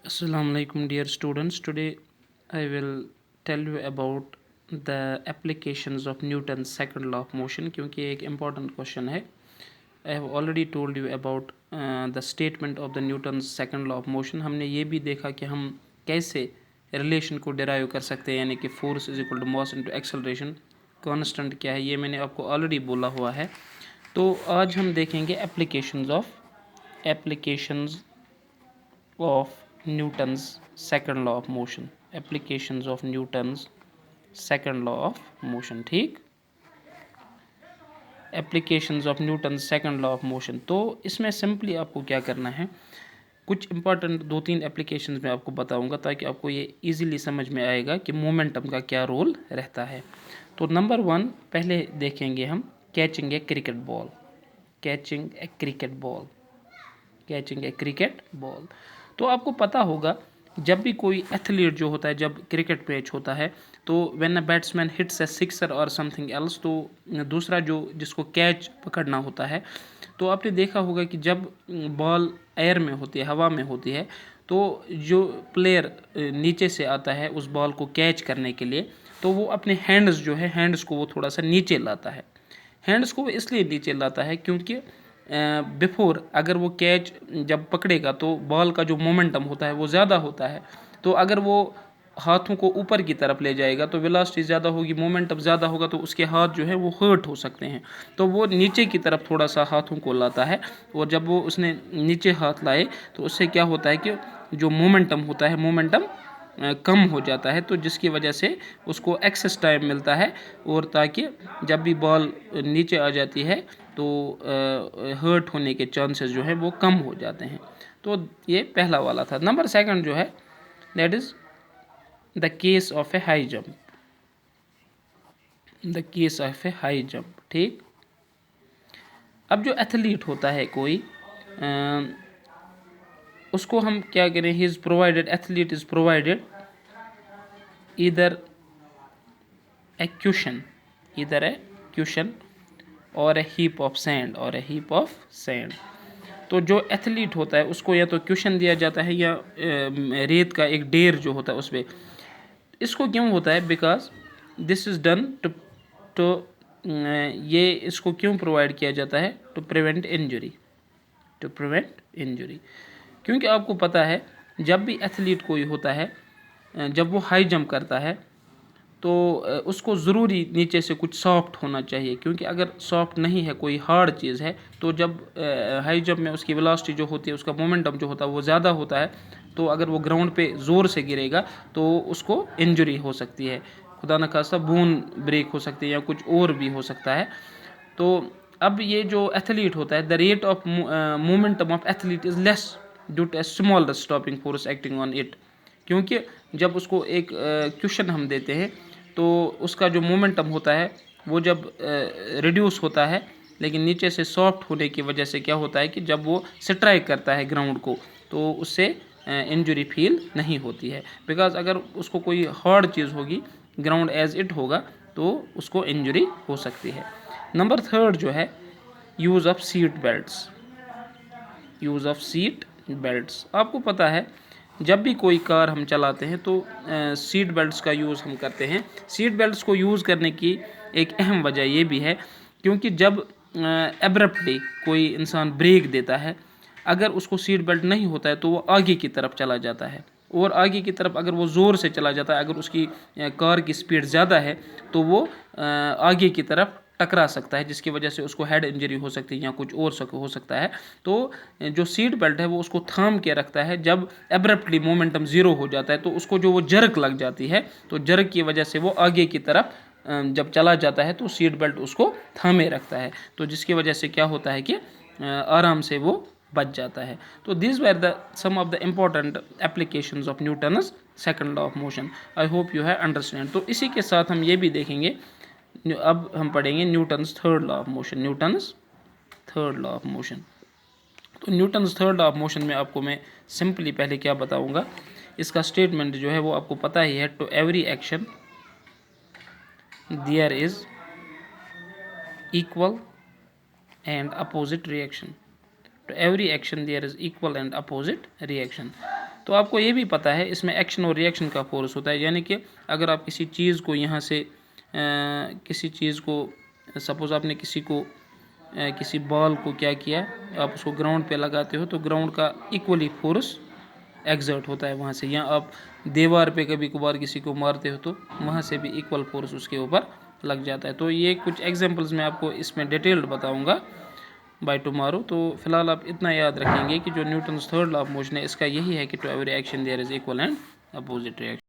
Assalamu alaikum dear students. Today I will tell you about the applications of Newton's second law of motion क्योंकि एक important question है. I have already told you about the statement of the Newton's second law of motion. हमने ये भी देखा कि हम कैसे रिलेशन को डिराइव कर सकते हैं, यानी कि force is equal to mass into acceleration. Constant क्या है ये मैंने आपको ऑलरेडी बोला हुआ है. तो आज हम देखेंगे applications of Newton's second law of motion. Applications of Newton's second law of motion. ठीक, applications of Newton second law of motion. तो इसमें सिंपली आपको क्या करना है, कुछ इंपॉर्टेंट 2-3 एप्लीकेशंस मैं आपको बताऊंगा ताकि आपको ये इजीली समझ में आएगा कि मोमेंटम का क्या रोल रहता है. तो नंबर 1 पहले देखेंगे हम कैचिंग ए क्रिकेट बॉल. कैचिंग ए क्रिकेट बॉल. कैचिंग ए क्रिकेट बॉल. तो आपको पता होगा जब भी कोई एथलीट जो होता है, जब क्रिकेट मैच होता है, तो when a batsman hits A sixer और समथिंग एल्स, तो दूसरा जो जिसको कैच पकड़ना होता है, तो आपने देखा होगा कि जब बॉल एयर में होती है, हवा में होती है, तो जो प्लेयर नीचे से आता है उस बॉल को कैच करने के लिए, तो वो अपने हैंड्स जो है, हैंड्स को वो थोड़ा सा नीचे लाता है. हैंड्स को वो इसलिए नीचे लाता है क्योंकि बिफोर अगर वो कैच जब पकड़ेगा तो बॉल का जो मोमेंटम होता है वो ज़्यादा होता है. तो अगर वो हाथों को ऊपर की तरफ ले जाएगा तो वेलोसिटी ज़्यादा होगी, मोमेंटम ज़्यादा होगा, तो उसके हाथ जो है वो हर्ट हो सकते हैं. तो वो नीचे की तरफ थोड़ा सा हाथों को लाता है, और जब वो उसने नीचे हाथ लाए तो उससे क्या होता है कि जो मोमेंटम होता है, मोमेंटम कम हो जाता है, तो जिसकी वजह से उसको एक्सेस टाइम मिलता है, और ताकि जब भी बॉल नीचे आ जाती है तो हर्ट होने के चांसेस जो है वो कम हो जाते हैं. तो ये पहला वाला था. नंबर 2 जो है, that is the case of A high jump. The case of A high jump. ठीक, अब जो एथलीट होता है कोई, उसको हम क्या करें, he is provided, athlete is provided either A question, either A question और ए हीप ऑफ सैंड, और ए हीप ऑफ सैंड. तो जो एथलीट होता है उसको या तो क्वेश्चन दिया जाता है या रेत का एक ढेर जो होता है उस पर. इसको क्यों होता है, because this is done to ये इसको क्यों प्रोवाइड किया जाता है, to prevent injury. To prevent injury, क्योंकि आपको पता है जब भी एथलीट कोई होता है, जब वो हाई जंप करता है, तो उसको ज़रूरी नीचे से कुछ सॉफ्ट होना चाहिए, क्योंकि अगर सॉफ्ट नहीं है, कोई हार्ड चीज़ है, तो जब हाई जंप में उसकी वेलोसिटी जो होती है, उसका मोमेंटम जो होता है वो ज़्यादा होता है, तो अगर वो ग्राउंड पे ज़ोर से गिरेगा तो उसको इंजरी हो सकती है, खुदा न खास्ता बोन ब्रेक हो सकती है या कुछ और भी हो सकता है. तो अब ये जो एथलीट होता है, the rate of momentum of athlete is less due to a small stopping force acting on it. क्योंकि जब उसको एक क्वेश्चन हम देते हैं तो उसका जो मोमेंटम होता है वो जब रिड्यूस होता है, लेकिन नीचे से सॉफ्ट होने की वजह से क्या होता है कि जब वो स्ट्राइक करता है ग्राउंड को तो उससे इंजरी फील नहीं होती है. बिकॉज अगर उसको कोई हार्ड चीज़ होगी, ग्राउंड एज इट होगा, तो उसको इंजरी हो सकती है. नंबर 3 जो है, use of seat belts. Use of seat belts. आपको पता है जब भी कोई कार हम चलाते हैं तो सीट बेल्ट्स का यूज़ हम करते हैं. सीट बेल्ट्स को यूज़ करने की एक अहम वजह ये भी है क्योंकि जब एब्रप्टली कोई इंसान ब्रेक देता है, अगर उसको सीट बेल्ट नहीं होता है तो वो आगे की तरफ चला जाता है, और आगे की तरफ अगर वो ज़ोर से चला जाता है, अगर उसकी कार की स्पीड ज़्यादा है, तो वो आगे की तरफ टकरा सकता है, जिसकी वजह से उसको हेड इंजरी हो सकती है या कुछ और हो सकता है. तो जो सीट बेल्ट है वो उसको थाम के रखता है. जब एब्रप्टली मोमेंटम ज़ीरो हो जाता है तो उसको जो वो जर्क लग जाती है, तो जर्क की वजह से वो आगे की तरफ जब चला जाता है तो सीट बेल्ट उसको थामे रखता है, तो जिसकी वजह से क्या होता है कि आराम से वो बच जाता है. तो this were the some of the important applications of Newton's second law of motion. I hope you have understand. तो इसी के साथ हम ये भी देखेंगे, अब हम पढ़ेंगे Newton's third law of motion. Newton's third law of motion. तो Newton's third law of motion में आपको मैं सिंपली पहले क्या बताऊंगा, इसका स्टेटमेंट जो है वो आपको पता ही है. To every action there is equal and opposite reaction. To every action there is equal and opposite reaction. तो आपको ये भी पता है इसमें एक्शन और रिएक्शन का फोर्स होता है, यानी कि अगर आप किसी चीज़ को यहाँ से किसी चीज़ को सपोज़ आपने किसी बॉल को क्या किया, आप उसको ग्राउंड पे लगाते हो तो ग्राउंड का इक्वली फोर्स एग्जर्ट होता है वहाँ से, या आप दीवार पे कभी कभार किसी को मारते हो तो वहाँ से भी इक्वल फोर्स उसके ऊपर लग जाता है। तो ये कुछ एग्जांपल्स मैं आपको इसमें डिटेल्ड बताऊंगा बाय टुमारो। तो फिलहाल आप इतना याद रखेंगे कि जो Newton's third law of motion है इसका यही है कि to every action there is equal and opposite reaction.